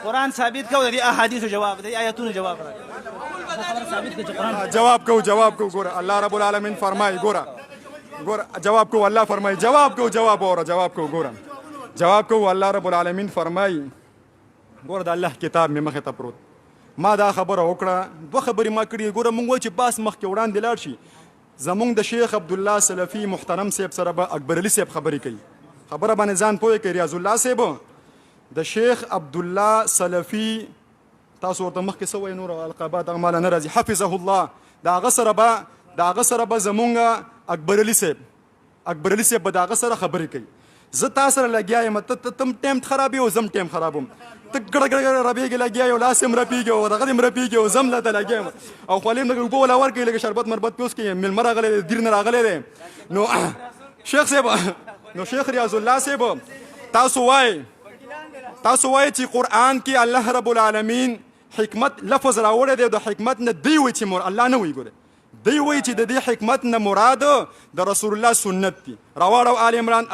قرآن ثابت کو د احادیث جواب د آیاتونو جواب را ثابت کو قرآن جواب کو ګوره الله رب العالمین فرمای ګوره جواب کو الله فرمای جواب کو ګوره جواب کو الله رب العالمین فرمای ګوره د الله کتاب مې مخې ته پروت ما دا خبره وکړه دوه خبرې ما کړې ګوره مونږ وایو چې باس مخکې وړاندې لاړ شي زمونږ د شیخ عبدالله سلفي محترم صاحب سره به اکبر علي صاحب خبرې کوي خبره باندې ځان پوه کړي ریاض الله صاحب د شیخ عبدالله سلفي تاسو ورته مخکې څه وایي نور القابات هغه ماله نه راځي حفظه الله د هغه سره به زمونږ اکبر علي صاحب به د هغه سره خبرې کوي زه تا سره لګیا یم تم ټایم خرابوي او زم ټایم خرابوم ته ګړه رپېږې لګیا یو لاس هم رپېږي او دغه هم رپېږي او زم لته لګیا یم او خولې هم لږ اوبه ولا ورکوي لږ شربت مربت پې اوس کوي مېلمه راغلی دی دیر نه راغلی دی نو شیخ صاحب نو شیخ ریاض الله صاحب تاسو وایئ چې قرآن کې الله رب العالمین حکمت لفظ راوړی دی د حکمت نه دی وایي چې الله نه وایي ګوره دی وایي چې د دې حکمت نه مراد د رسول الله سنت دي راواړو آل عمران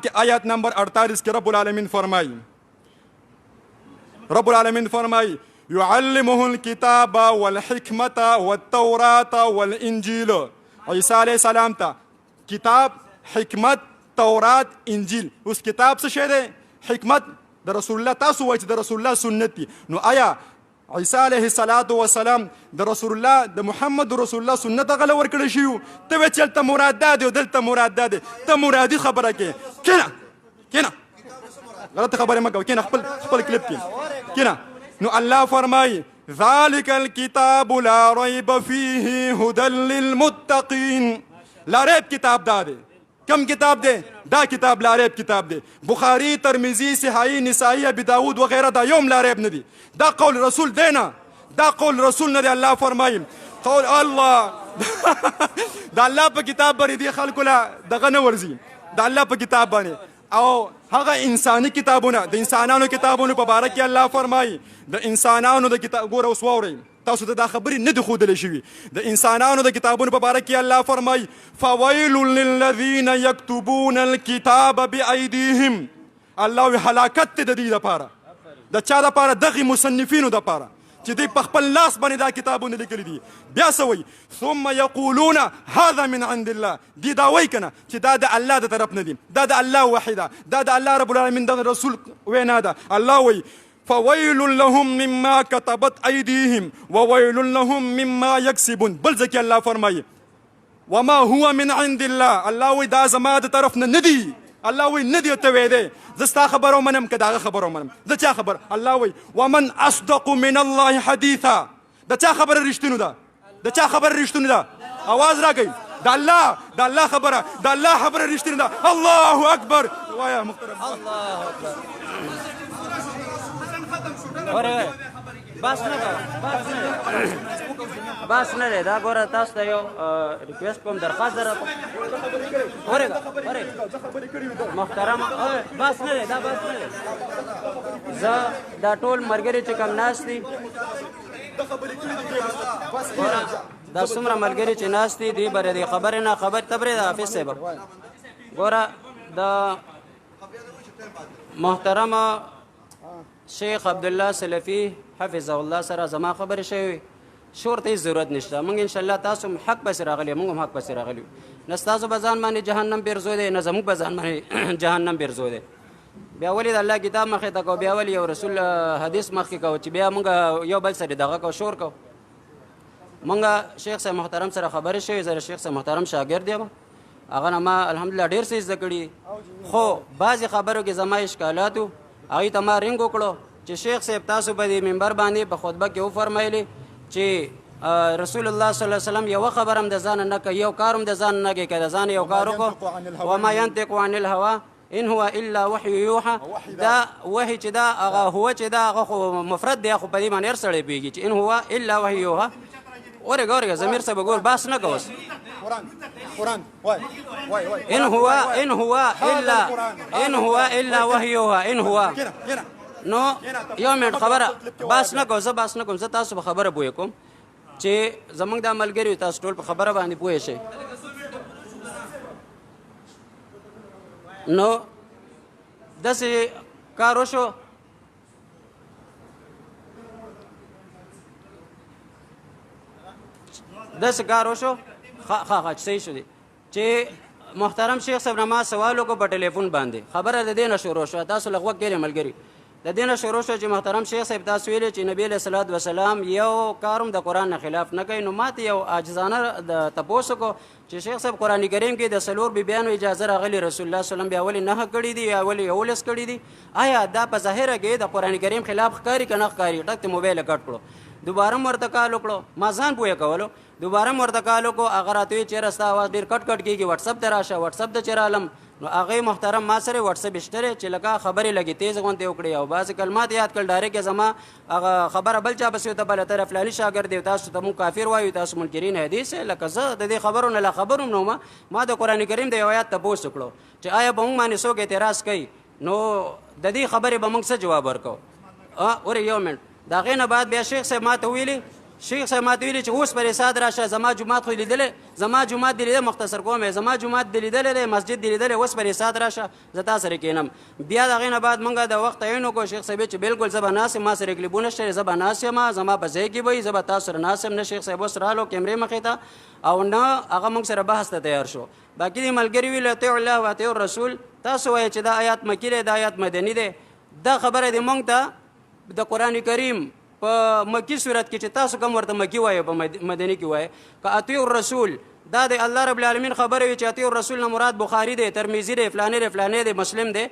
کې آیات نمبر 48 کې رب العالمین فرمای يعلمه الكتاب والحکمة والتوراة والانجیل عیسی علیه السلام ته کتاب حکمت تورات انجیل اوس کتاب څه شی دی حکمت د رسول الله تاسو وایئ چې د رسول الله سنت دي نو آیا عیسی علیه السلام د رسول الله د محمد رسول الله سنت هغه له ورکړی شوي ته وایې چې هلته مراد دا دی او دلته مراد دا دی ته مرادي خبره کوې کینه غلطه خبرې مه کوه کینه خپل کلیپ کې کینه نو الله فرمایي ذلك الكتاب لا ريب فيه هدى للمتقين لا ریب کتاب دا دی کم کتاب دی دا کتاب لا ریب کتاب دی بخاری ترمذی صحیح نسائی ابی داود وغیرہ دا یوم لا ریب نه دی دا قول رسول دی نه دا قول رسول نه دی الله فرمایي قول الله دا الله په کتاب باندې دی خلکو لا دغه نه ورځي دا الله په کتاب باندې او هغه انساني کتابونه د انسانانو کتابونو په باره کې الله فرمایي د انسانانو د کتاب ګوره اوس واورئ تاسو ته دا خبرې نه دي ښودلی شوي د انسانانو د کتابونو په باره کې الله فرمایي فویل للذین یکتبون الکتاب بایدیهم الله وی هلاکت دی د دې دپاره د چا دپاره دغې مصنفینو دپاره چې دوی په خپل لاس باندې دا کتابونه لیکلي دي بیا څه وایي ثم یقولون هذا من عند الله دی دا وایي که نه چې دا د الله د طرف نه دي دا د الله وحی ده دا د الله رب العالمین د رسول وینا ده الله وایي فویل لهم مما كتبت ایدیهم وویل لهم مما یکسبون بل ځکه الله فرمایي وما هو من عند الله الله وایي دا زما د طرف نه نه دي الله وایي نه دی ته ویلی زه ستا خبره ومنم که د هغه خبره ومنم د چا خبر الله وایي ومن اصدق من الله حدیثا د چا خبره رښتینو ده د چا خبره رښتینو ده اواز راکوئ د الله خبره رښتینو ده الله اکبر وایه محترم الله اکبر اوره بس نه دی دا ګوره تاسو ته یو ریکویسټ کوم درخواست در محترم بس نه دی دا بس نه دی زه دا ټول ملګري چې کوم ناست دي دا څومره ملګري چې ناست دي دوی به د خبرې نه خبر تبرې د حافظ صاحب ګوره د محترم شیخ عبدالله سلفي حفظه الله سره زما خبرې شوي شور ته هېڅ ضرورت نشته موږ انشاءالله تاسو هم حق پسې راغلي موږ هم حق پسې راغلي نه ستاسو به ځان باندې جهنم بیرزو دی نه زموږ به ځان باندې جهنم بیرزو دی بیا ولې د الله کتاب مخې ته کوو بیا ولې یو رسول حدیث مخکې کوو چې بیا موږ یو بل سره دغه کوو شور کوو موږ شیخ صاحب محترم سره خبرې شوي زه د شیخ صاحب محترم شاګرد یم هغه نه ما الحمدلله ډېر څه زده کړي خو بعضې خبرو کې زما اشکالاتو هغې ته ما رنګ وکړو چې شیخ صاحب تاسو په دې منبر باندې په خطبه کې وفرمایلې چې رسول الله صلی الله علیه وسلم یو خبر هم د ځانه نه کوي یو کار هم د ځانه نه کوي که د ځانه یو کار وکړو وما ینطق عن الهوا ان هو الا وحی یوحى دا وحی چې دا هغه هو چې دا هغه خو مفرد دی خو په دې باندې هر سړی پوهېږي چې ان هو الا وحی یوحى اورېږه ضمیر صاحب ګور بحث نه کوس ان هو الا وحی یوحى ان هو نو یو منټ خبره بحث نه کوم زه بحث نه کوم زه تاسو په خبره پوه کوم چې زمونږ دا ملګري تاسو ټول په خبره باندې پوه شئ نو داسې کار وشو داسې کار وشو ښه صحیح شو دی چې محترم شیخ صاحب نه ما سوال وکړو په ټلیفون باندې خبره د دې نه شروع شوه تاسو له غوږ کېږئ ملګري د دې نه شروع شوه چې محترم شیخ صاحب تاسو ویلې چې نبي علیه صلات وسلام یو کار هم د قرآن نه خلاف نه کوي نو ماته یو عاجزانه د تپوس وکړو چې شیخ صاحب قرآن کریم کې د څلور بیبیانو اجازه راغلي رسول الله صلی الله علیه وسلم بیا ولې 9 کړي دي یا ولې 11 کړي دي آیا دا په ظاهره کې د قرآن کریم خلاف ښکاري که نه ښکاري ټک ته موبایل کټ کړو دوباره هم ورته کال وکړو ما ځان پوهه کولو دوباره هم ورته کال وکړو هغه راته وایي چېرې ستا اواز ډېر کټ کټ کېږي وټسپ ته راشه وټسپ ته چې رالم نو هغې محترم ما سره وټسپ شته چې لکه خبرې لګې تیز غوندې وکړې او بعضې کلمات یاد کړل ډایرکټ یې زما هغه خبره بل چا پسې ورته بله ته فلاني شاګرد دی تاسو ته مونږ کافر وایو تاسو منکرین حدیث لکه زه د دې خبرو نه لا خبر هم نه وم ما د قرآن کریم د یو آیات تپوس وکړو چې آیا به مونږ باندې څوک اعتراض کوي نو د دې خبرې به مونږ څه جواب ورکوو ورې یو منټ د هغې نه بعد بیا شیخ صاحب ما ته ویلي شیخ صاحب ما ته ویلي چې اوس پرې ساد راشه زما جومات خو لیدلی زما جومات دې لیدلی مختصر کوم زما جومات دې لیدلی دی مسجد دې لیدلی اوس پرې ساد راشه زه تا سره کښېنم بیا د هغې نه بعد مونږ د وخت تعین وکړو شیخ صاحب چې بالکل زه به ناست یم ما سره کلیپونه شته زه به ناست یم زما په ځای کې به وي زه به تاسو سره ناست یم نه شیخ صاحب اوس رالو کیمرې مخې ته او نه هغه مونږ سره بحث ته تیار شو باقي دې ملګري ویل اطیعوا الله و اطیعوا الرسول تاسو وایئ چې دا آیات مکي دی دا آیات مدني دی دا خبره دې مونږ ته د قرآن کریم په مکی صورت کې چې تاسو کوم ورته مکی وایو په مدني کې وایي که اطیعوا الرسول دا د الله رب العالمین خبره وي چې اطیعوا الرسول نه مراد بخاري دی ترمذي دی فلانی دی فلانی دی مسلم دی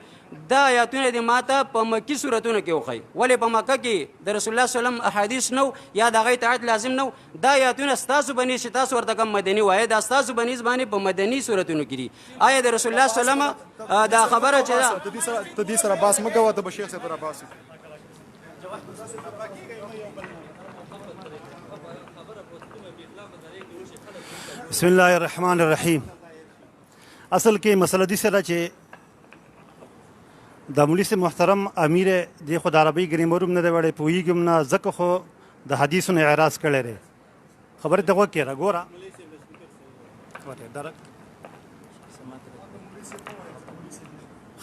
دا آیاتونه دې ماته په مکی صورتونو کې وښایي ولې په مکه کې د رسول الله صلی الله علیه وسلم احادیث نو یا د هغې اطاعت لازم نو دا آیاتونه ستاسو بنیز چې تاسو ورته کوم مدني وایي دا ستاسو بنیز باندې په مدني صورتونو کې دي آیا د رسول الله صلی الله علیه وسلم دا خبره چې ته دې سره باس مه کوه ته به شیخ صاحب ته راباسي بسم الله الرحمن الرحیم اصل کې مسله دې سره چې د مولوي صاحب محترم امیر د خو د عربي ګرامر هم نه دی وړی پوهېږم نه ځکه خو د حدیثونو اعراض کړی دی خبرې ته غوږ کېږه ګوره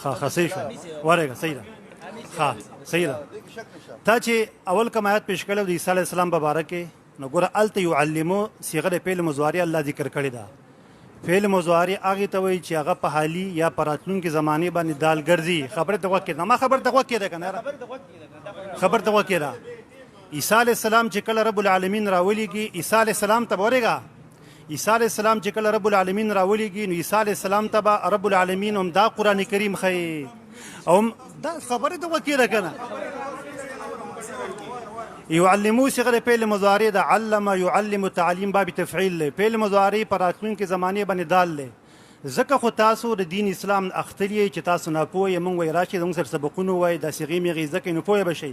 ښه صحیح شو ورېږه صحیح ده ښه صحیح ده تا چې اول کوم آیات پیش کړی د عیسی علیه السلام په باره کې نو ګوره هلته یعلمو صیغه د فعل مضارع الله ذکر کړې ده فعل مضارع هغې ته وایي چې هغه په حالي یا په راتلونکي زمانې باندې دال ګرځي خبرې ته غوږ کېږده ما خبرې ته غوږ کېږده که نه خبرې ته غوږ کېږده عیسی علیه السلام چې کله رب العالمین راولیږي عیسی علیه السلام ته به ورېږه عیسی علیه السلام چې کله رب العالمین راولیږي نو عیسی علیه السلام ته به رب العالمین هم دا قرآن کریم ښیي او دا خبرې ته غوږ کېږده که نه یعلمو صيغه فعل مضارع د علم يعلم تعلیم باب تفعیل له فعل مضارع پر راتلونکي زمانه باندې دال له ځکه خو تاسو د دین اسلام اختلی چې تاسو نه پوهه مونږ وای راشي موږ سره سبقونه وای د صيغه میغي ځکه نه پوهه بشي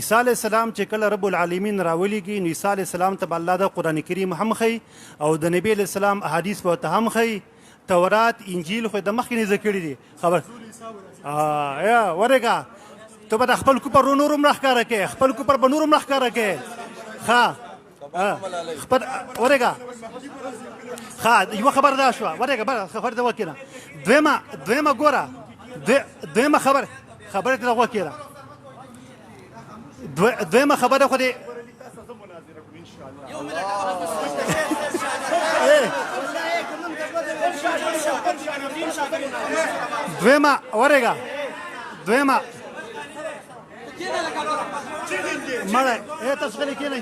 عیسی علیه السلام چې کله رب العالمین راولېږي نو عیسی علیه السلام ته الله د قران کریم هم خي او د نبی علیه السلام احادیث په ته هم خي تورات انجیل خو د مخکې نه ذکر دي خبر یا ورګه ته به د خپل کوپر نورم راښکاره کې خپل کوپر به نورم راښکاره کې ښه خپل ورګه ښه یوه خبر دا شوه ورګه بله خبرې ته وکړه دویمه ګوره دویمه خبرې ته وکړه دویمه خبره خو دې دویمه ورګه دویمه مړی تاسو غلي کېنئ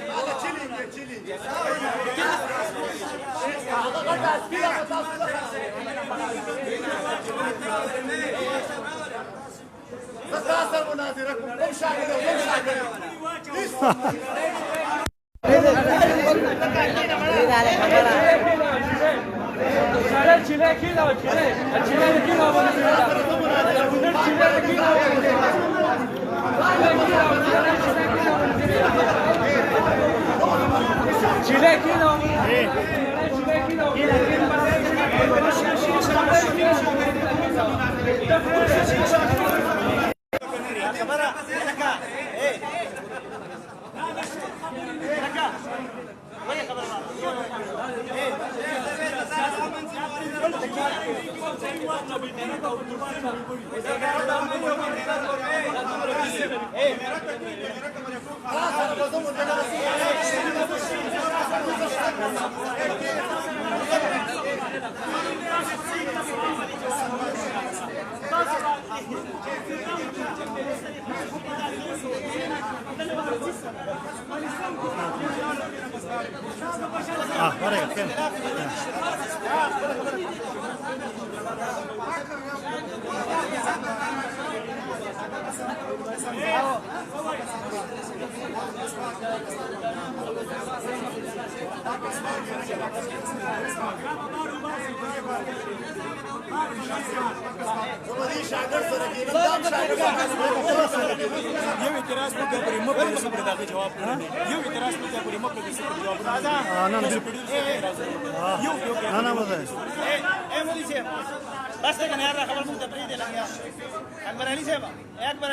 Hey! یو اعتراض په پرې مو په صبر دا جواب یو اعتراض په پرې مو په صبر جواب نه نه وځي اے مولوی صاحب بس ته کنه یار خبر مونږ ته پرې دی لګیا اکبر علي صاحب اکبر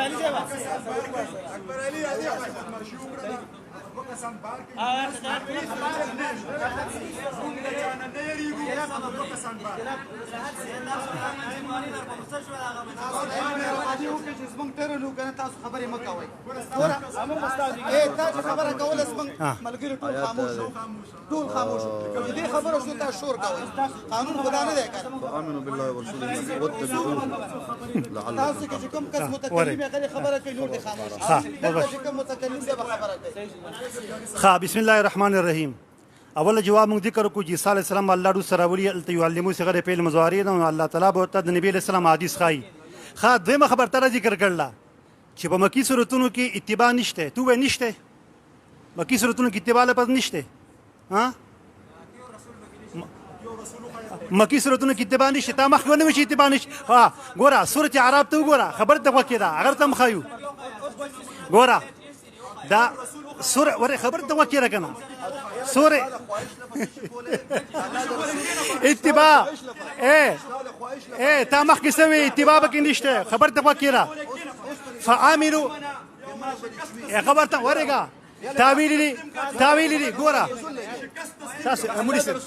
علي صاحب اکبر علي عادي خبرې مه کوئ تاسو خبره کوله زموږ ملګري ټول خاموش دې خبرو شو تاسو شور کوئ قانون خدا نه دی کړی آمنوا بالله ورسوله واتبعوه لعلكم تاسو چې کوم کس متکلم یې غیر خبره کوي نور دې خاموش دلته چې کوم متکلم دی به خبره کوي ها بسم الله الرحمن الرحیم اول جواب موږ ذکر کو چې صلی الله علیه وسلم الله دو سره ولي التيعلمو صغره پیل مزواری نو الله تعالی به ته د نبی علیہ السلام حدیث خای ها دویمه خبر تر ذکر کړل چې په مکی صورتونو کې اتباع نشته تو و نشته مکی صورتونو کې اتباع لپاره نشته ها مکی صورتونو کې اتباع نشته تا مخونه وشي اتباع نشته ها ګوره سورته عرب ته وګوره خبر ته وکړه اگر تم خایو ګوره دا سوره ور خبر ته وکړه کنه سوره اتباع تا مخ کې سوي اتباع به کې نشته خبر ته وکړه فعاملوا خبر ته ورګه تاویل دي ګوره تاسو امر سره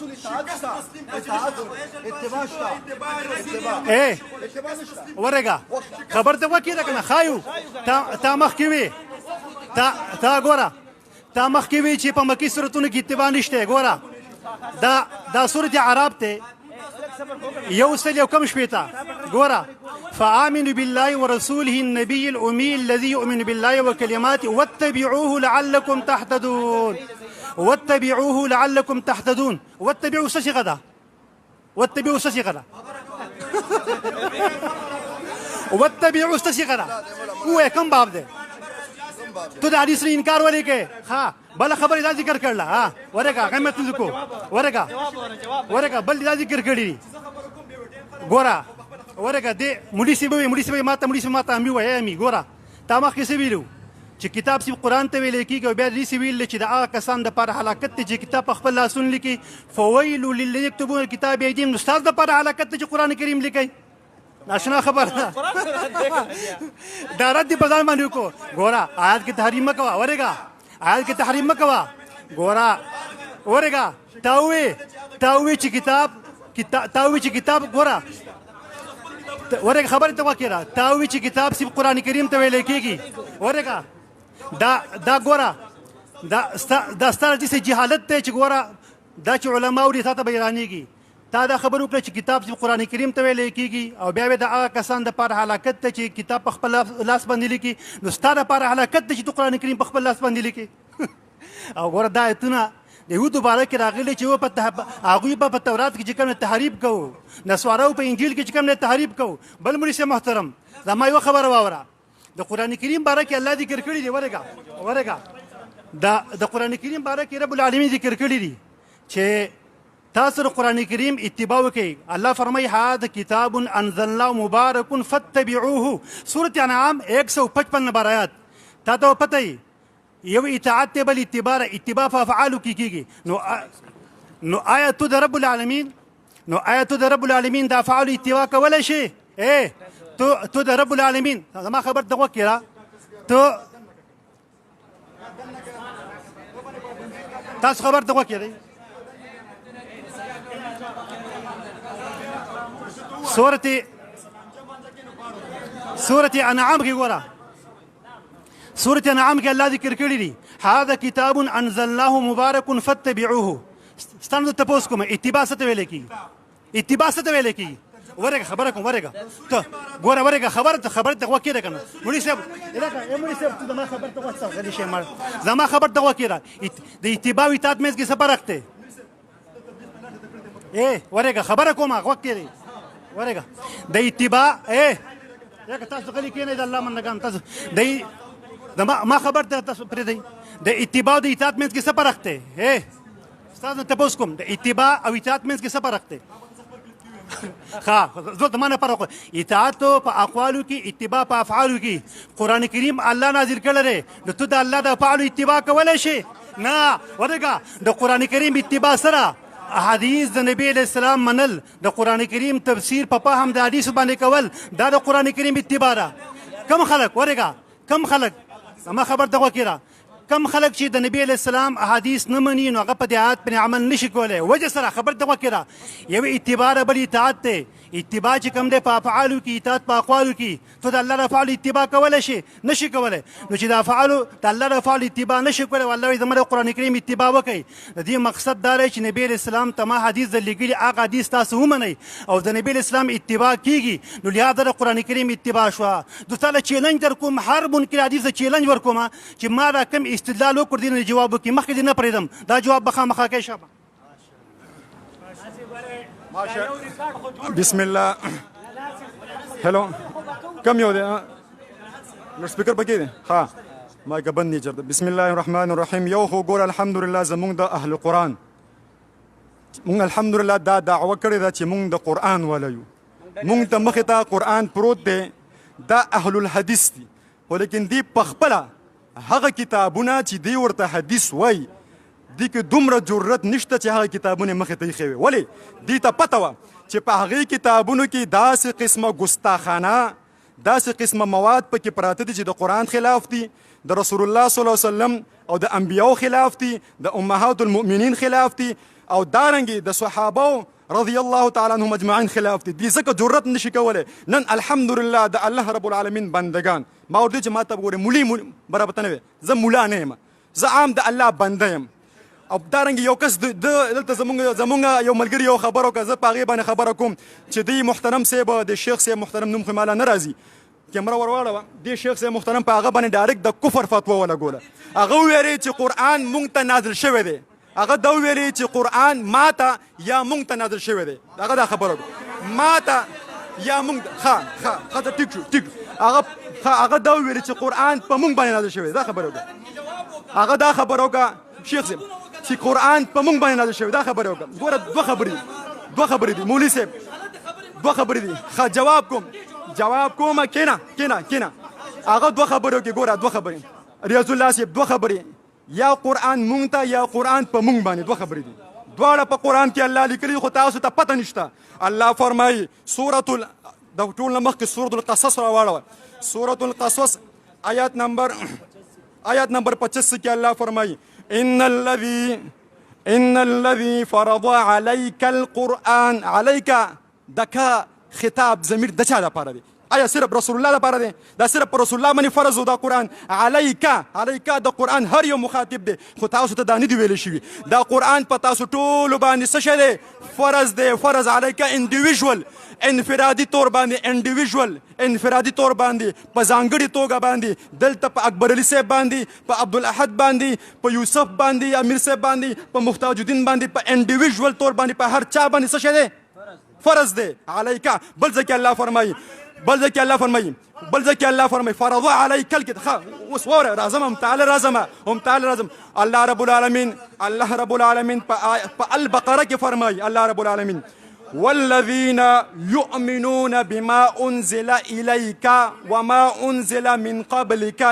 ورګه خبر ته وکړه کنه خایو تا مخ کې وي تا ګوره تا مخ کې وی چې په مکی صورتونو کې اتباع نشته ګوره دا سورته عرب ته یو سل یو کم شپیتا ګوره فآمنوا بالله ورسوله النبي الأمي الذي يؤمن بالله وكلماته واتبعوه لعلكم تهتدون واتبعوه لعلكم تهتدون واتبعوا سشغدا واتبعوا سشغدا واتبعوا سشغدا هو كم باب ده تو د حدیث نه انکار ولې کې ها بل خبر دا ذکر کړل ها ورګه قیمت کو ورګه بل دا ذکر کړی ګورا ورګه دې مړي سی ماته امي وای امي ګورا تا ما کې سی ویلو چې کتاب سی قرآن ته ویل کېږي او بیا دې سی ویل چې دا کسان د پر هلاکت چې کتاب خپل لاسون لیکي فويل للذين يكتبون الكتاب بأيديهم استاد د پر هلاکت چې قرآن کریم لیکي ناشنا خبر دا رد په ځان باندې کو ګورا آیات کې تحریم مکوا ورګه آیات کې تحریم مکوا ګورا ورګه تاوي چې کتاب ګورا ورګه خبر ته وکړه تاوي چې کتاب سی قرآن کریم ته ویل کېږي ورګه دا ګورا دا ستاره چې جهالت ته چې ګورا دا چې علما ورې ته بیانېږي تا دا خبر وکړه چې کتاب چې قرآن کریم ته ویل کېږي او بیا د هغه کسان د پر هلاکت ته چې کتاب په خپل لاس باندې لیکي نو ستا د پر هلاکت ته چې قرآن کریم په خپل لاس باندې لیکي او ګوره دا ایتونه د یهودو باره کې راغلي چې هغوی په تورات کې چې کوم تحریف کوو نسوارو په انجیل کې چې کوم تحریف کوو بل مړي محترم زما یو خبره واوره د قرآن کریم باره کې الله ذکر کړی دی ورګه د قرآن کریم باره کې رب العالمین ذکر کړی دی چې تاسو قرآن کریم اتباع وکړئ الله فرمایي هذا کتاب انزلناه مبارک فاتبعوه سورة انعام 155 نمبر آیات تا ته پته یو اطاعت ته بل اتباع په افعالو کې کېږي نو آیت د رب العالمین د افعالو اتباع کولای شي تو د رب العالمین زما خبر دغه کړه ته تاسو خبر دغه کړئ سورة انعام کې ګوره سورة انعام کې الله ذکر کړی دی هذا کتاب انزلناه مبارک فاتبعوه ستاسو ته پوس کوم اتباع څه ته ویل کیږي ورګه خبره کوم ورګه ته ګوره ورګه خبره ته وکړه کنه مولوی صاحب الهکه مولوی صاحب ته ما خبر ته واسطه غلی شي مال زما خبر ته وکړه د اتباع اطاعت مې کې څه فرق دی ورګه خبره کوم وکړه ورګه د اتباع یا که تاسو غلی کېنئ د الله منګان تاسو د ما خبر ته تاسو پرې دی د اتباع د اطاعت مې کې څه فرق دی استاد ته پوس کوم د اتباع او اطاعت مې کې څه فرق دی زه ته مانه فرق اطاعت په اقوالو کې اتباع په افعالو کې قران کریم الله نازل کړی دی نو ته د الله د افعالو اتباع کولی شي نه ورګه د قران کریم اتباع سره احادیث د نبی علیہ السلام منل د قران کریم تفسیر په فهم د حدیث باندې کول دا د قران کریم اتباع ده کم خلک ورګه کم خلک ما خبر ته وکړه کم خلک چې د نبی علیہ السلام احادیث نه مني نو هغه په دې آیات باندې عمل نشي کولی وجه سره خبر ته وکړه یو اتباع بل اطاعت دی اتباع چې کوم دی په افعالو کې اطاعت په اقوالو کې ته د الله د افعالو اتباع کولی شي نشي کولی نو چې د افعالو د الله د افعالو اتباع نشي کولی والله وایي زما د قرآن کریم اتباع وکړئ د دې مقصد دا دی چې نبی علیہ السلام ته ما حدیث در لیږلي هغه حدیث تاسو ومنئ او د نبی علیہ السلام اتباع کیږي نو لهذا د قرآن کریم اتباع شوه دوی تاله چیلنج در کوم هر منکر حدیث ته چیلنج ورکوم چې ما دا کوم استدلال وکړ دې نه جواب وکړي مخکې دې نه پرېږدم دا جواب به خامخا کوي شابه بسم الله هلو کم یو دی لوډ سپیکر پکې دی ها مایک بند نه چرته بسم الله الرحمن الرحیم یو خو ګور الحمدلله زمونږ د اهل قرآن مونږ الحمدلله دا دعوه کړې ده چې مونږ د قرآن ولیو مونږ ته مخې ته قرآن پروت دی دا اهل الحدیث دي خو لیکن دی په خپله هغه کتابونه چې دی ورته حدیث وای دی کې دومره جرأت نشته چې هغه کتابونه مخې ته ایښې وي ولې دی ته پته وه چې په هغې کتابونو کې داسې قسمه ګستاخانه داسې قسمه مواد پکې پراته دي چې د قرآن خلاف دي د رسول الله صلی الله علیه وسلم او د انبیاو خلاف دي د امهات المؤمنین خلاف دي او دارنګې د صحابو رضی الله تعالی عنهم اجمعین خلاف دي دی ځکه جرأت نشي کولی نن الحمدلله د الله رب العالمین بندگان ما ورته چې ما ته وګورې مولي برابر ته نه وې زه مولا نه یم زه عام د الله بنده یم او دارنګې یو کس دلته زمونږ یو ملګري یو خبره وکړه زه په هغې باندې خبره کوم چې دی محترم صاحب د شیخ صاحب محترم نوم خو ماله نه راځي کیمره ور واړوه دی شیخ صاحب محترم په هغه باندې ډایرکټ د کفر فتوا ولګوله هغه وویلې چې قرآن مونږ ته نازل شوی دی هغه دا ویلې چې قرآن ما ته یا مونږ ته نازل شوی دی هغه دا خبره وکړه ما ته یا مونږ ښه ټیک شو ټیک هغه دا ویلې چې قرآن په مونږ باندې نازل شوی دی دا خبره وکړه هغه دا خبره وکړه شیخ صاحب چې قرآن په مونږ باندې نازل شوی دا خبره وکړه ګوره دوه خبرې دي مولوي صاحب دوه خبرې دي ښه جواب کوم کېنه هغه دوه خبرې وکړي ګوره دوه خبرې ریاض الله صاحب دوه خبرې یا قرآن مونږ ته یا قرآن په مونږ باندې دوه خبرې دي دواړه په قرآن کې الله لیکلي خو تاسو ته پته نشته الله فرمایي د ټول نه مخکې سورة القصص راواړوه سورة القصص آیات نمبر 25 کې الله فرمایي ان الذي فرض عليك القرآن عليك دکا خطاب ضمیر د چا لپاره دی آیا صرف رسول الله لپاره دی دا صرف پر رسول الله باندې فرض و دا قرآن عليك د قرآن هر یو مخاطب دی خو تاسو ته دا نه دی ویلی شوي دا قرآن په تاسو ټولو باندې څه شی دی فرض دی فرض عليك انډیویژول انفرادي طور باندې انفرادي طور باندې په ځانګړي توګه باندې دلته په اکبر علي صاحب باندې په عبدالاحد باندې په یوسف باندې امیر صاحب باندې په محتاج الدین باندې په انډیویژول طور باندې په هر چا باندې څه شی دی فرض دی عليك بل ځکه الله فرمایي فرض عليك الكتاب اوس وره راځم هم تعالی الله رب العالمین په البقره کې فرمایي الله رب العالمین والذين يؤمنون بما أنزل إليك وما أنزل من قبلك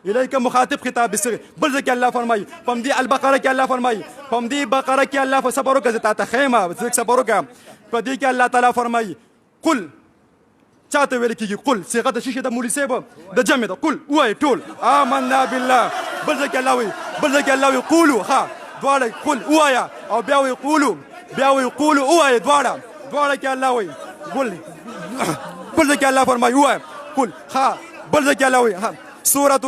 إليك مخاطب خطاب بصيغة بل ذلك الله فرماي فم دي البقرة كي الله فرماي فم دي بقرة كي الله فصبروك زتات خيمة ذلك صبروك فدي كي الله تعالى فرماي قل چاته ویل کیږي قل صيغه د شیشه د مولي صاحب د جمع ده قل وای ټول آمنا بالله بل ذلك الله وي قولوا دواړه قل وایا او بیا وي قولوا وایا دواړه کې الله وي بل ذلك الله فرمایي وایا قل بل ذلك الله وي سورة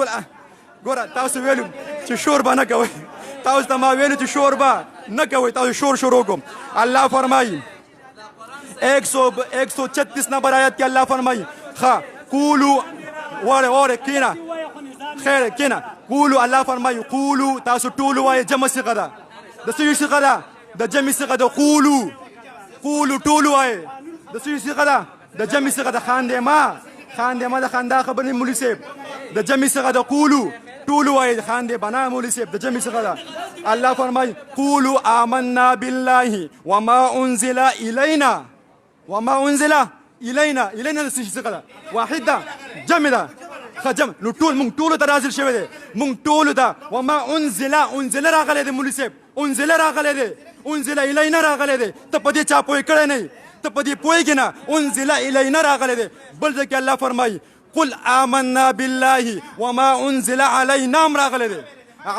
ګوره تاسو ویلو چې شور به نه کوئ تاسو ته ما ویلو چې شور به نه کوئ تاسو شور شروع کوم الله فرمایي 136 नंबर आयत के अल्लाह फरमाई खा कूलू और कीना खैर कीना कूलू अल्लाह फरमाई कूलू तासु टूलू वाय जम सिगदा द सुई सिगदा द जम सिगदा कूलू टूलू वाय द सुई सिगदा द जम सिगदा खांदे ما د خندا خبرې مولوي صاحب د جمع څخه د قولو ټولو وایي د خاندې بنا مولوي صاحب د جمع څخه ده الله فرمایي قولوا آمنا بالله وما انزل الینا د څه څخه ده واحد ده جمع ده خجم نو ټول مونږ ټولو ته نازل شوی دی مونږ ټولو ته وما انزل راغلی دی مولوي صاحب انزل راغلی دی انزل الینا راغلی دی ته په دې چا پوه کړی نه ته په دې پوهېږې نه انزل الینا راغلی دی بل ځای کې الله فرمایي قل آمنا بالله وما انزل علینا هم راغلی دی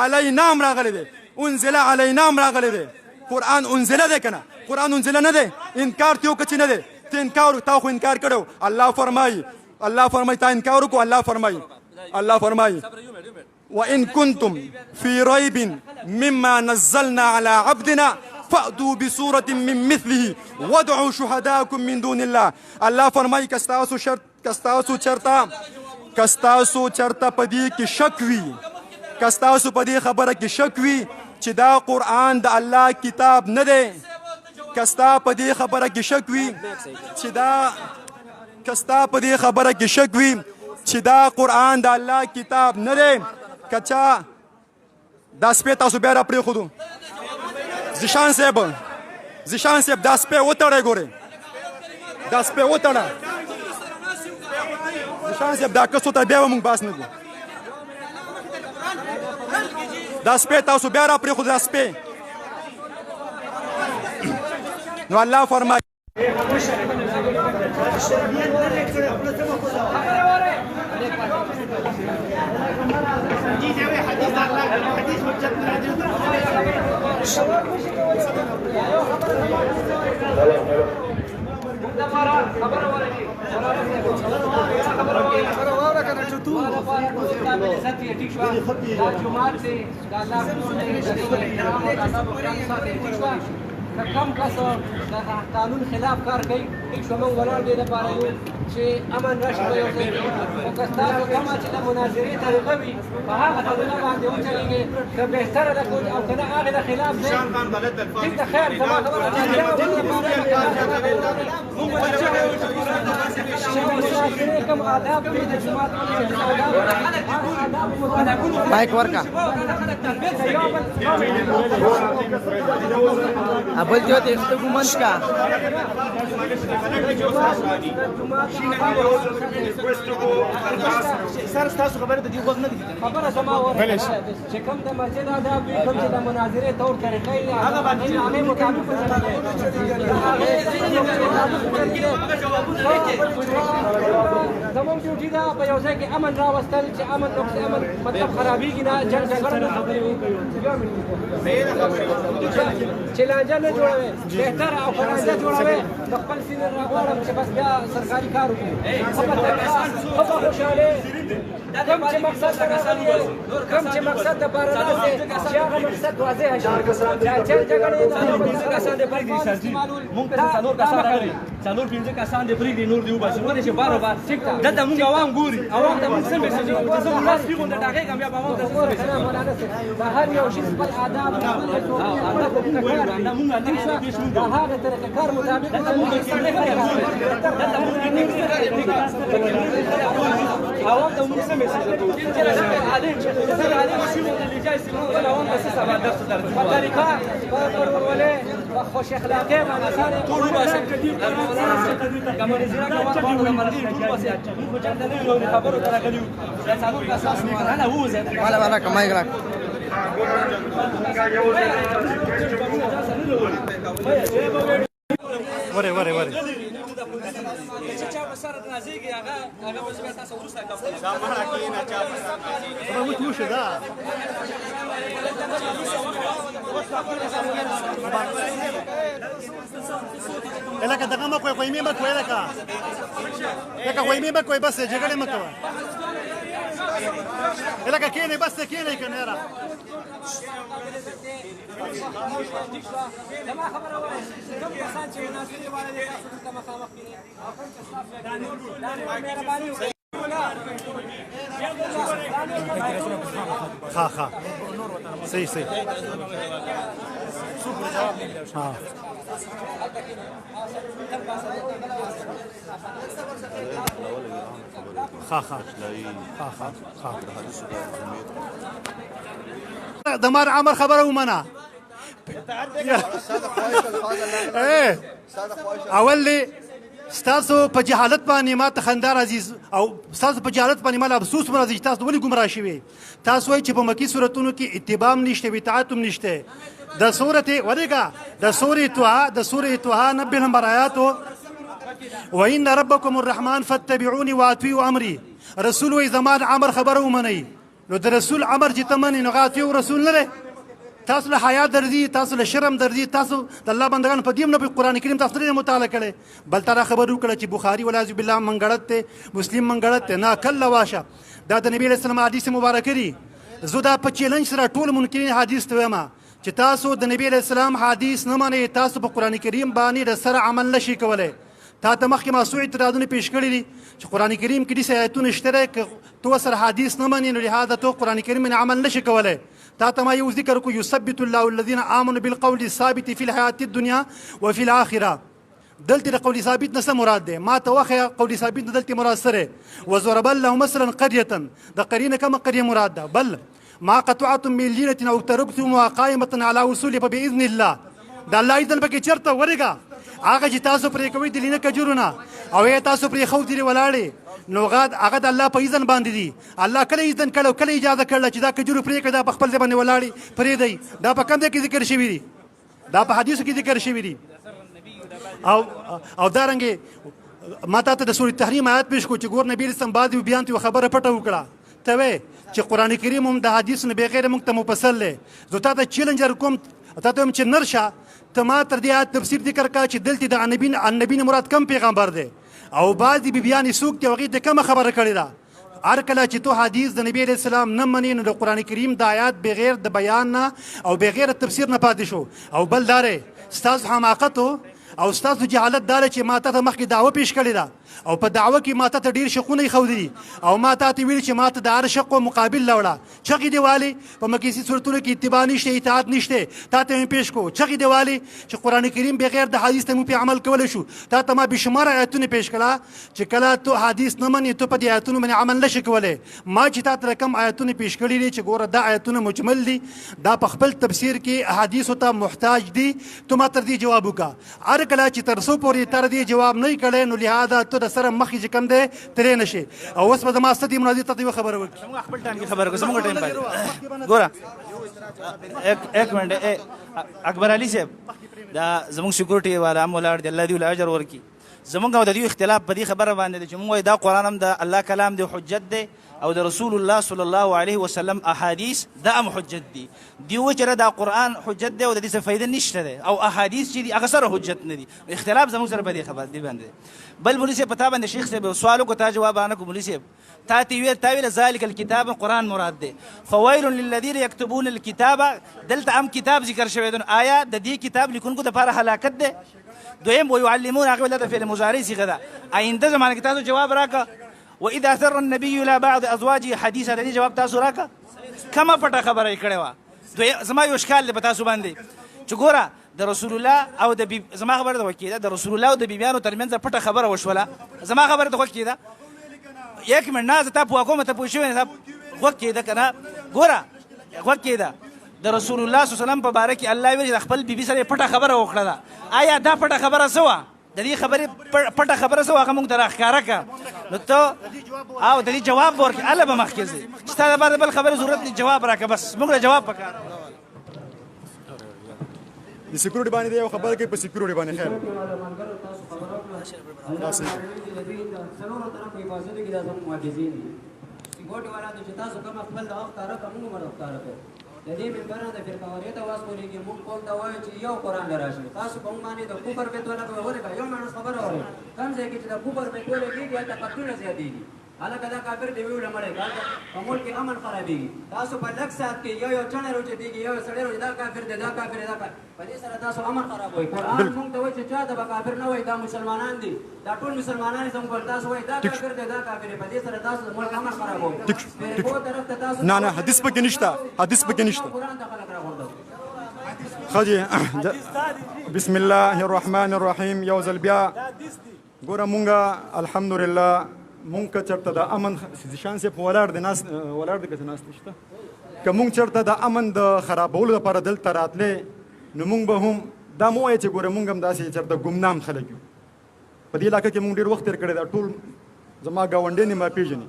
علینا هم راغلی دی انزل علینا هم راغلی دی قرآن انزله دی که نه قرآن انزله نه دی انکار ته وکړه چې نه دی ته انکار تا خو انکار کړی الله فرمایي تا انکار وکړو الله فرمایي وإن كنتم في ريب مما نزلنا على عبدنا فأتوا بسورة من مثله وادعوا شهداءكم من دون الله الله فرمایي کستاسو چرته پدې کې شک وي کستاسو پدې خبره کې شک وي چې دا قرآن د الله کتاب نه دی کستا پدې خبره کې شک وي چې دا قرآن د الله کتاب نه دی کچا دا سپې تاسو بیا را پرېښودو زیشان صاحب دا سپې وتړئ ګورئ دا سپې وتړه زیشان صاحب دا کسو ته بیا به مونږ باس نه کړو دا سپې تاسو بیا را پرېښودو دا سپې نو الله فرمایي کم کس د قانون خلاف کار کوي هیڅ موږ ولاړ دی لپاره یو چې امن راشي په یو ځای او که ستاسو کومه چې د مناظرې طریقه وي په هغه طریقه باندې وچلېږئ که بهتره ده او که نه هغې د خلاف دی ټیک ده خیر زما خبره مناظرې کوم آداب دي د جومات مایک ورکا ابل جو ته ګومنش کا سر تاسو خبره د دې غوږ نه دي خبره سما وره چې کوم د مسجد آداب دي کوم چې د مناظرې طور طریقې هغه باندې هغه مطابق زموږ ډیوټي دا په یو ځای کې امن راوستل چې امن مطلب خرابېږي نه جنګ جګړه نه چې لانجه نه جوړوي بهتره او که لانجه جوړوي د خپل سینې راغواړم چې بس بیا سرکاري کار وکړي ښه په خوشحالۍ کوم چې مقصد دپاره داسې چې هغه مقصد واضحه شي دا جنګ جګړې مونږ ته څلور کسان راغلي څلور پنځه کسان دې پرېږدي نور دې وباسي ولې چې بار بار دلته مونږ عوام ګوري عوام ته مونږ څه میسج وکړو چې زموږ لاس پرېږدو د ډاغېږم بیا به عوام ته څه میسج د هر یو شي خپل آداب د هغه طریقې کار مطابق عوام ته مونږ څه میسج وکړو چې عالم چې سره عالم شي مونږ ته لجای سیمون ولا عوام ته څه سبا درس درس په طریقه په ورولې په خوش اخلاقۍ باندې سره ټول وباسي کومه زیرا کومه باندې مرګي ټول وباسي مونږ چې د نوو خبرو تر غلیو دا څلور کسان نه وځي والا کمای کړه وره چې چا په سر نازيږي هغه به زما تاسو ورسته کوم لکه دغه ما کوی مې ما کوی لکه کوی مې ما کوی بس جګړه مکوه لکه کېنئ بس ته کېنئ که نه یاره زما خبره وایي کوم کسان چې مناظرې والا دي تاسو دلته مخامخ کېنئ او کوم چې ستاسو دا نور مهرباني وکړئ ها ها صحیح صحیح ها د مار عمر خبره ومنه اول ستاسو په جهالت باندې ما ته خندا راځي او ستاسو په جهالت باندې ما افسوس راځي چې تاسو ولې ګمراه شوي تاسو وایئ چې په مکي سورتونو کې اتباع هم نشته اطاعت هم نشته د سورې ورېږه د سورې طه 90 نمبر آیاتو وإن ربكم الرحمن فاتبعوني وأطيعوا أمري رسول وایي زما د عمر خبره ومنئ نو د رسول امر چې ته منئ نو اطیعوا رسول نه دی تاسو له حیا درځي تاسو له شرم درځي تاسو د الله بندگان په دې نه په قرآن کریم تاسو نه مطالعه کړئ بل ترا خبر وکړه چې بخاري والعیاذ بالله منګړت دی مسلم منګړت دی نه کله واشه دا د نبی علیه السلام حدیث مبارکه دی زه دا په چیلنج سره ټول منکرین حدیث ته وایم چې تاسو د نبی علیه السلام حدیث نه منئ تاسو په قرآن کریم باندې د سره عمل نشئ کولی تا ته مخکې ما څو اعتراضونه پیش کړي دي چې قرآن کریم کې داسې آیتونه شته دی که تو سره حدیث نه منې نو لهذا تو قرآن کریم باندې عمل نشي کولی تا ته ما یو ذکر وکړو یثبت الله الذین آمنوا بالقول الثابت فی الحیاة الدنیا وفي الآخرة دلته د قول ثابت نه څه مراد دی ما ته وښیه قول ثابت نه دلته مراد سره وضرب الله مثلا قرية د قرینه کومه قریه مراد ده بل ما قطعتم من لینة او ترکتموها قائمة على اصول فبإذن الله د الله اذن پکې چېرته ورېږه هغه چې تاسو پرې کوئ د لینه کجورونه او یا تاسو پرې ښودې ولاړې نو هغه د الله په اذن باندې دي الله کله اذن کړی کله اجازه کړله چې دا کجورې پرې کړه دا په خپل ځای باندې ولاړې پرېږدئ دا په کوم ځای کې ذکر شوي دي دا په حدیثو کې ذکر شوي دي او دارنګې ما تا ته د سورې تحریم آیات پیش کړو چې ګور نبي اسلام بعد بیان ته خبره پټه وکړه ته وې چې قرآن کریم هم د حدیثو نه بغیر موږ ته مفصل دی زه تا ته چیلنجر کوم تا ته وایم چې نرشه ته ما تر دې آیات تفسیر ذکر کړه چې دلته د النبي نه مراد کم پیغمبر دی او بعضې بیبیانې څوک دي هغې ته کومه خبره کړې ده هر کله چې تو حدیث د نبی علیه السلام نه منې نو د قرآن کریم د آیات بغیر د بیان نه او بغیر تفسیر نه پاتې شو او بل دا دی ستاسو حماقت او ستاسو جهالت دا چې ما ته مخکې دعوه پیش کړې ده او په دعوه کې ما ته ډېر شقونه ښودي دي او ما ته ویلي چې ما ته د هر شق مقابل راوړه چغې دې والې په مکیسي صورتونو کې اتباع نشته اطاعت نشته تا ته مې پیش کړو چغې دې والې چې قرآن کریم بغیر د حدیث ته موږ پې عمل کولی شو تا ته ما بېشماره آیتونه پیش کړه چې کله تو حدیث نه منې تو په دې آیتونو باندې عمل نشي کولی ما چې تا ته کوم آیتونه پیش کړي دي چې ګوره دا آیتونه مجمل دي دا په خپل تفسیر کې احادیثو ته محتاج دي تو ما تر دې جواب وکړه هر کله چې تر څو پورې تر دې جواب نه کړی نو لهذا تو د سره مخکې چې کوم دی ترې نه شي او اوس به زما ستدي مناظر ته یوه خبره وکړي زموږ خپل ټایم کې خبره وکړو زموږ ټایم باندې ګوره ایک منټ اکبر علي صاحب دا زموږ سکیورټي والا هم ولاړ دی الله دې ول اجر ورکړي زموږ او د دې اختلاف په دې خبره باندې دی چې موږ وایو دا قرآن هم د الله کلام دی حجت دی او د رسول الله صلی الله علیه وسلم احادیث دا هم حجت دي دی و چې دا قرآن حجت دی او د دې څه فایده نشته دی او احادیث چې دي هغه سره حجت نه دي اختلاف زموږ سره په دې خبره دی باندې بل مولوي صاحب پتا باندې شیخ صاحب سوال کو تا جواب نه کو مولوي صاحب تا ویل ذلك الكتاب قرآن مراد دی فويل للذين يكتبون الكتاب دلته هم کتاب ذکر شوی دی آیا د دې کتاب لیکونکو لپاره هلاکت دی دویم ويعلمون هغه ولته فعل مضارع صيغه ده آینده زمانه کې تاسو جواب راکا واذا سر النبي الى بعض ازواجه حديثا د دې جواب تاسو راکا کما پټه خبره کړې و دوی زما یو اشکال دی په تاسو باندې چې ګوره د رسول الله او د زما خبره ده وکیده د رسول الله او د بیبیانو ترمنځ پټه خبره وشوله زما خبره ده وکیده یک منټ نه زه تا په کومه ته پوښښ نه وکیده کنه ګوره وکیده د رسول الله صلی الله علیه وسلم په باره کې الله ویل خپل بیبي سره پټه خبره وکړه ده آیا دا پټه خبره سوه د دې خبرې پټه خبره سوه هغه موږ ته راښکاره کړه نو ته او د دې جواب ورکړې هله به مخکې ځې چې ستا لپاره بل خبرې ضرورت دی جواب راکړه بس موږ له جواب پکار د سکیورټي باندې یو خبره کوي په سکیورټي باندې خیر د دې منبر د فرقواریت اواز کولیږي موږ کول دا وایو چې یو قرآن راشي تاسو په موږ باندې د کفر بیتونه کوي ورګه یو مانس خبره وایي کوم ځای کې چې د کفر بیتونه کېږي هلته قتلونه زیاتېږي هلکه دا کافر دی ویوله مړی په ملک کې امن خرابېږي تاسو په لږ ساعت کې یو چڼی روچتېږي یو سړی روچ دا کافر دی دا کافر دی دا په دې سره تاسو امن خرابوئ قرآن موږ ته وایي چې چا ته به کافر نه وایي دا مسلمانان دي دا ټول مسلمانان یې زموږ تاسو وایي دا کافر دی دا کافر دی په دې سره تاسو د ملک امن خرابوئ فرقو طرف ته تاسو نه حدیث پکې نشته حدیث پکې نشته قرآن ته خلک راغورځوئ خجي بسم الله الرحمن الرحيم یو ځل بیا ګوره مونږه الحمدلله مونږ که چېرته د امن شان صاحب ولاړ دی که څه ناست شته که مونږ چېرته د امن د خرابولو لپاره دلته راتلی نو مونږ به هم دا مو وایه چې ګوره مونږ هم داسې چېرته ګمنام خلک یو په دې علاقه کې مونږ ډېر وخت تېر کړی دا ټول زما ګاونډیان ما پېژني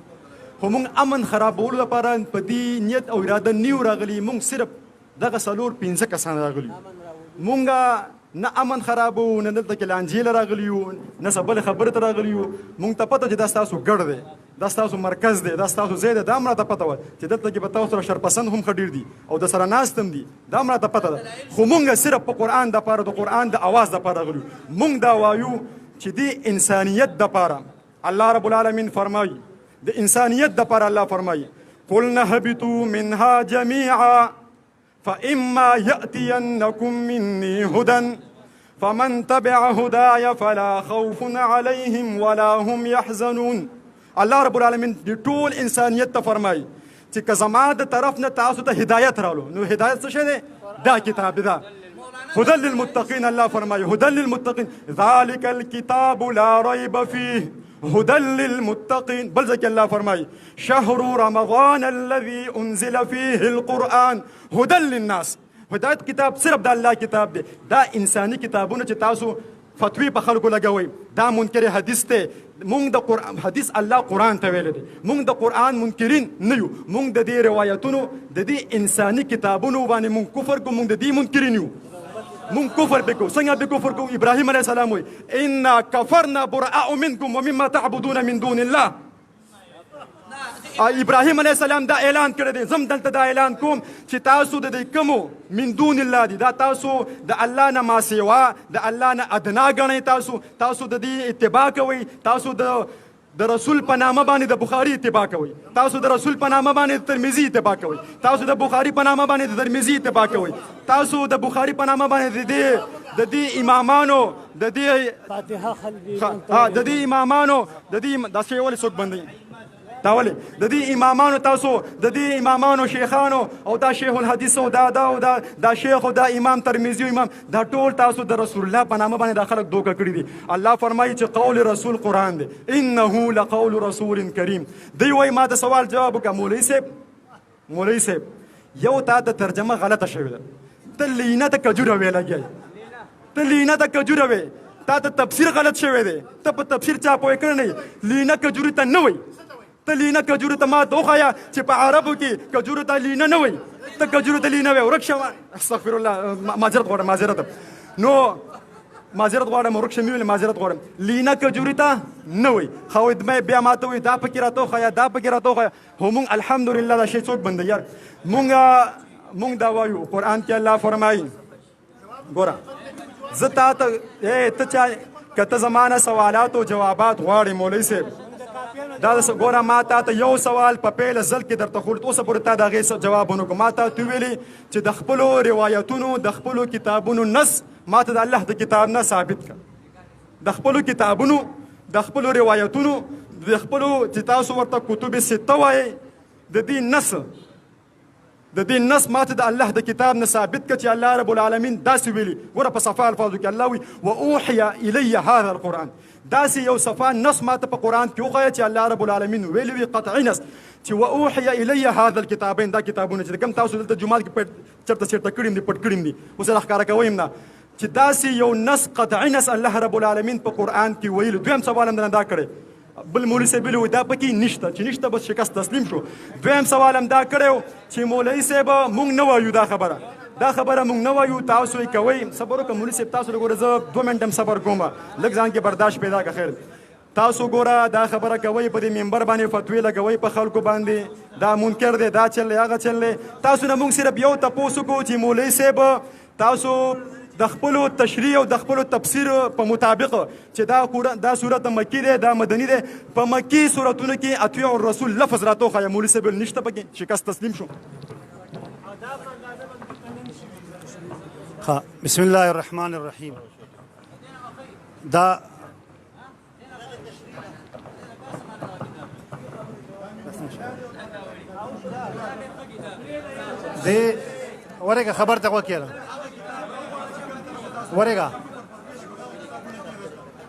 خو مونږ امن خرابولو لپاره په دې نیت او اراده نیو راغلي مونږ صرف دغه 4-5 کسان راغلي مونږ نه امن خرابو نه دلته کې لانجې راغلي یو نه څه بلې خبرې ته راغلي یو مونږ ته پته چې دا ستاسو ګډ دی دا ستاسو مرکز دی دا ستاسو ځای دی دا هم راته پته وه چې دلته کې به تاسو سره شرپسند هم ښه ډېر دي او د سره ناست هم دي دا هم راته پته ده خو مونږ صرف په قرآن دپاره د قرآن د اواز دپاره راغلي یو مونږ دا وایو چې دې انسانیت دپاره الله رب العالمین فرمایي د انسانیت دپاره الله فرمایي قلنا اهبطوا منها جميعا فإما يأتينكم مني هدى فمن تبع هداي فلا خوف عليهم ولا هم يحزنون الله رب العالمین د ټول انسانیت ته فرمایي چې که زما د طرف نه تاسو ته هدایت رالو نو هدایت څه شی دی دا کتاب دی دا هدى للمتقين الله فرمایي هدى للمتقين ذلك الكتاب لا ريب فيه هدى للمتقين بل ذلك الله فرمایي شهر رمضان الذي أنزل فيه القرآن هدى للناس هدایت کتاب صرف د الله کتاب دی دا انساني کتابونه چې تاسو فتوی په خلکو لګوئ دا منکر حدیث دی مونږ د قرآن حدیث الله قرآن ته ویلی دی مونږ د قرآن منکرین نه یو مونږ د دې روایتونو د دې انساني کتابونو باندې مونږ کفر کوو مونږ د دې منکرین یو مونږ کفر به کوو څنګه به کفر کوو ابراهیم علیه السلام وایي انا کفرنا براء منکم ومما تعبدون من دون الله ابراهیم علیه السلام دا اعلان کړی دی زم دلته دا اعلان کوم چې تاسو د دې کومو من دون الله دي دا تاسو د الله نه ما سوا د الله نه ادنا ګڼئ تاسو د دې اتباع کوئ تاسو د رسول په نامه باندې د بخاري اتباع کوئ تاسو د رسول په نامه باندې د ترمذي اتباع کوئ تاسو د بخاري په نامه باندې د ترمذي اتباع کوئ تاسو د بخاري په نامه باندې د دې امامانو د دې فاتحه خلبي د دې امامانو د دې دا شی ولې څوک بندوي دا ولې د دې امامانو تاسو د دې امامانو شیخانو او دا شیخ الحدیث او دا شیخ او دا امام ترمذی امام دا ټول تاسو د رسول الله په نامه باندې دا خلک دوکه کړي دي الله فرمایي چې قول رسول قرآن دی انه لقول رسول کریم دی وایي ما د سوال جواب وکړه مولوي صاحب یو تا د ترجمه غلطه شوې ده ته لینه ته کجوره وې لګیای ته لینه ته کجوره وې تا ته تفسیر غلط شوی دی ته په تفسیر چا پوه کړی نه لینه کجوري ته نه وایي ته لینه کجوري ته ما ته وښایه چې په عربو کې کجوري ته لینه نه وایي ته کجوري ته لینه وایي ورک شوه استغفر الله معذرت غواړم معذرت ورک شم ویلې معذرت غواړم لینه کجوري ته نه وایي خو بیا ما ته وایي دا پکې راته وښایه دا پکې راته وښایه هو مونږ الحمدلله دا شی څوک بندوي یار مونږ دا وایو قرآن کې الله فرمایي ګوره زه تا ته ته چا که ته زما نه سوالات او جوابات غواړې مولوي صاحب دا ګوره ما تا ته یو سوال په پیله ځل کې درته خورد اوسه پورې تا د هغې جواب ونه کړو ما تا ته ویلي چې د خپلو روایتونو د خپلو کتابونو نس ما ته د الله د کتاب نه ثابت کړه د خپلو کتابونو د خپلو روایتونو د خپلو چې تاسو ورته کتب سته وایئ د دې نس ماته د الله د کتاب نه ثابت کړه چې الله رب العالمین داسې ویلي ګوره په صفا الفاظو کې الله وایي واوحي الی هذا القرآن داسې یو صفا نص ماته په قرآن کې وښایه چې الله رب العالمین ویلي وي قطعي نص چې واوحي الی هذا الکتابین دا کتابونه چې کوم تاسو دلته جومات کې چېرته کړي دي پټ کړي دي اوس یې ښکاره کویم نه چې داسې یو نص قطعي نص الله رب العالمین په قرآن کې ویلي دویم سوال هم دا کړی بل مولوي صاحب ویلي دا پکې نشته چې نشته بس شکست تسلیم شو دویم سوال هم دا کړی چې مولوي صاحب مونږ نه وایو دا خبره مونږ نه وایو تاسو یې کوئ صبر وکړه مولوي صاحب تاسو ګوره زه 2 منټ هم صبر کوم لږ ځان کې برداشت پیدا کړه خیر تاسو ګوره دا خبره کوئ په دې منبر باندې فتوی لګوئ په خلکو باندې دا منکر دی دا چل دی هغه چل دی تاسو نه مونږ صرف یو تپوس وکړو چې مولوي صاحب تاسو د خپلو تشریح او د خپلو تفسیر په مطابق چې دا صورت مکی دی دا مدني دی په مکی صورتونو کې اطیعوا الرسول لفظ راته مولوي صاحب نشته پکې شکست تسلیم شو. بسم الله الرحمن الرحیم. دا دې ورګه خبر ته وکړه ورګه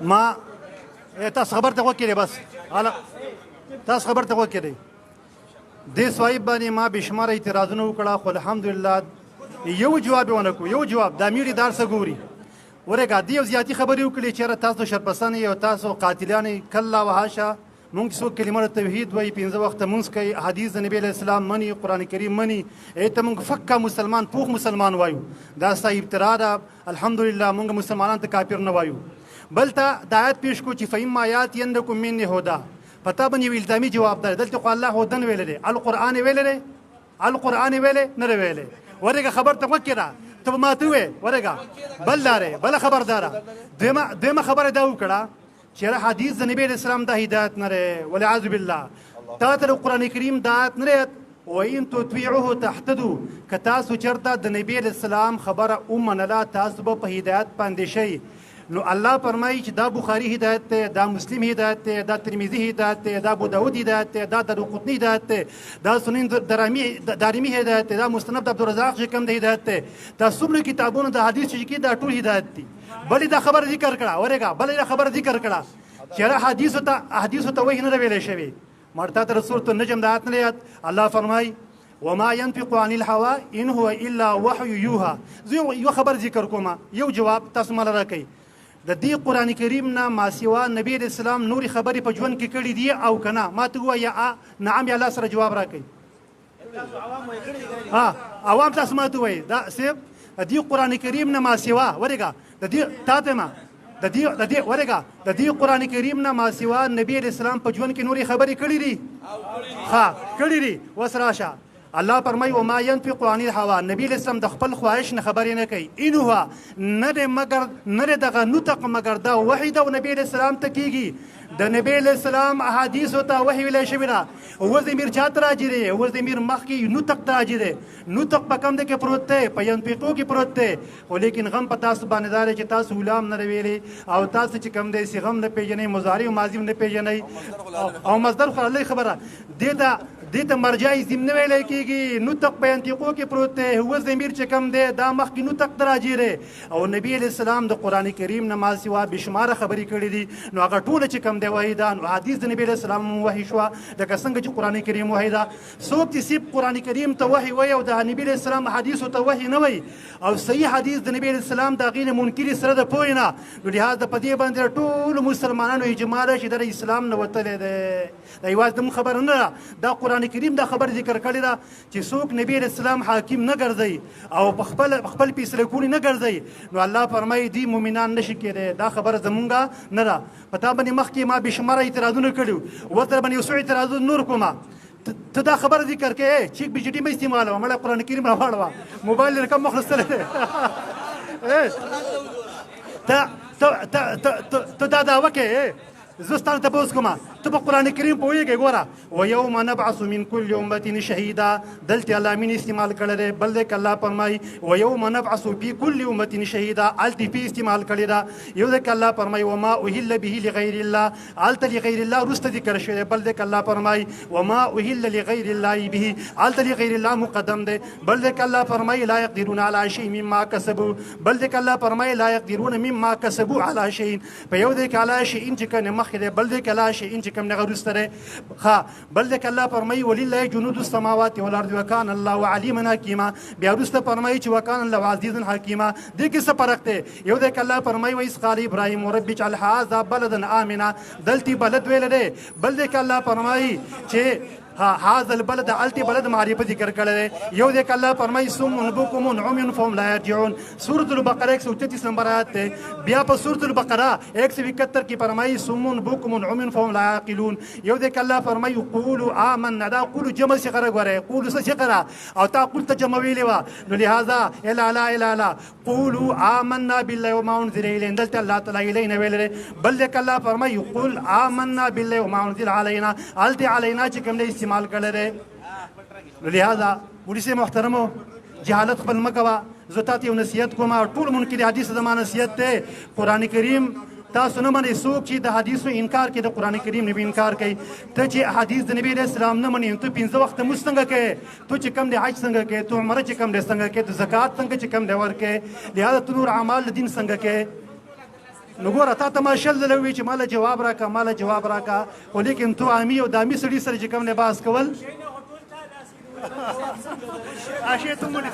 ما تاسو خبر ته وکړه بس الا تاسو خبر ته وکړه دې سوایب باندې ما بشمار اعتراضونه وکړه خو الحمدلله یو جواب ونه کو یو جواب د امیر دار سګوري ورګه دې زیاتی خبرې وکړي چې تاسو شرپسنه یو تاسو قاتلان کلا وهاشه مونږ څو کلمه توحید وای 15 وخت مونږ کوي حدیث نبی له اسلام منی قران کریم منی ایته مونږ فقہ مسلمان پوخ مسلمان وایو دا ستا ابتراء ده الحمدلله مونږ مسلمانان ته کافر نه وایو بل ته د آیت پیش کو چې فیم آیات یندکم من هدا پتا باندې الزامي جواب ده دلته خو الله هدن ویل دی القرآن ویل دی القرآن ویل نه ویل ورګه خبر ته وکړه ته ماته وې ورګه بل لاره بل خبردار دیمه خبره دا وکړه چې حدیث د نبی اسلام د هدایت نه لري والعیاذ بالله تا ته قرآن کریم د آیت نه لري وان تطيعوه تهتدوا کتاسو چرته د نبی اسلام خبره ومنله تاسو په هدایت باندې شئ نو الله فرمایي چې دا بخاری هدایت ته دا مسلم هدایت ته دا ترمذی هدایت ته دا ابو داود هدایت ته دا دارقطنی هدایت ته دا سنن دارمی هدایت ته دا مستند عبدالرزاق چې کوم د هدایت ته دا څومره کتابونه د حدیث چې کې دا ټول هدایت دي بلې دا خبر ذکر کړه ورګه بلې دا خبر ذکر کړه چې حدیث ته وحی نه ویلې شوی مرته رسول النجم د آیت نه الله فرمایي وما ينطق عن الهوى ان هو الا وحي يوحى یو خبر ذکر کومه یو جواب تاسو مال راکئ د دې قران کریم نه ما سوا نبی اسلام نوري خبرې په ژوند کې کړې دي او کنه ما ته وایا نعم یا الله سره جواب راکئ عوام تاسو ما ته وای دا سیب د دې قران کریم نه ما سوا ورګه د دې تاسو ما د دې ورګه د دې قران کریم نه ما سوا نبی اسلام په ژوند کې نوري خبرې کړې دي کړې دي وسراشه الله فرمای و ما ينفق عن الهوى نبی اسلام د خپل خواهش نه خبرې نه کوي ان هو نه مگر نه دغه نطق مگر دا وحی د نبی اسلام ته کیږي د نبی اسلام احادیث ته وحی ویل شوی دا او زمیر چات راځي او زمیر مخ کې نطق راځي نطق په کم ده کې پروت دی په ينفقو کې پروت دی خو لیکن غم په تاسو باندې دار چې تاسو غلام نه ویلي او تاسو چې کم دی سی غم نه پیژنې مضارع او ماضی نه پیژنې او مصدر خو الله خبره دته مرجع زم نه ویل کېږي نطق په ينفقو کې پروت دی هو زمیر چې کم دی دا مخ کې نطق راځي او نبی اسلام د قران کریم نه ما سوا بشمار خبرې کړې دي نو هغه ټول چې کم دی وحی دا نو حدیث د نبی اسلام وحی شو لکه څنګه چې قران کریم وحی دا څوک چې سیب قران کریم ته وحی وای او د نبی اسلام حدیث ته وحی نه وای او صحیح حدیث د نبی اسلام دا غینه منکر سره د پوینه نو لهدا په دې باندې ټول مسلمانانو اجماع شي د اسلام نه وتل دی دا یواز د خبر نه دا قران کریم دا خبر ذکر کړی دا چې څوک نبی اسلام حاکم نه ګرځي او خپل فیصله کوي نه ګرځي نو الله فرمایي دی مؤمنان نشي کېدای دا خبر زمونږه نه ده پتا باندې مخکې ما بشمار اعتراضونه کړو ورته باندې یو اعتراض نور کومه ته دا خبر ذکر کې چې بي جي ډي مې استعمالوه مړه قران کریم راوړوا موبایل رقم مخلص ته دا دا وکه زستان ته پوس کومه ته په قران کریم پوهیږي ګوره و یوم نبعث من كل امه شهیدا دلته الله مين استعمال کړل بل دې الله فرمای و یوم نبعث في كل امه شهیدا التی په استعمال کړی دا یو دې الله فرمای و ما اوهل به لغیر الله الت لغیر الله رست ذکر شوی بل دې الله فرمای و ما اوهل لغیر الله به الت لغیر الله مقدم دې بل دې الله فرمای لا يقدرون على شيء مما كسبوا بل دې الله فرمای لا يقدرون مما كسبوا على شيء په یو دې على شيء ان چې کنه مخه بل دې على شيء ان چې کوم نه غرستره بل دې الله فرمای ولله جنود السماوات والارض وكان الله عليما حكيما بیا رسته فرمای چې وكان الله عزيزا حكيما دې کې څه فرق دی یو دې الله فرمای وایس قال ابراهيم رب اجعل هذا بلدا امنا دلتي بلد ویل دی بل دې الله فرمای چې هذا البلد التی بلد معرفت ذکر کړی دی یو د الله فرمایي صم بکم عمي فهم لا يرجعون سورۃ البقره 133 نمبر آیت دی بیا په سورۃ البقره 171 کې فرمایي صم بکم عمي فهم لا يعقلون یو د الله فرمایي قولوا آمنا دا قولوا جمع صيغه غره قولوا صيغه او تا قلت جمع ویلی وا نو لہذا الا لا الا لا قولوا آمنا بالله وما انزل الينا دلته الله تعالی الینا ویل بل د الله فرمایي قل آمنا بالله وما انزل علينا التی علینا چې کوم استعمال کړل دی لہذا ولسی محترمو جهالت خپل مکوا زتات یو نصیحت کوم ټول منکر حدیث زمانه نصیحت ته قران کریم تاسو نه منئ څوک چې د حدیثو انکار کوي د قران کریم نه انکار کوي ته چې حدیث د نبی رسول الله نه منئ ته 15 وخت مستنګ کوي ته چې کم د حج څنګه کوي ته عمره چې کم د څنګه کوي ته زکات څنګه چې کم د ورکه لہذا ته نور اعمال دین څنګه کوي نو ګوره تا ته ما شل لوي چې مال جواب راکا مال جواب راکا ولیکن تو عامي او دامي سړي سره چې کوم لباس کول اشه ته مونږ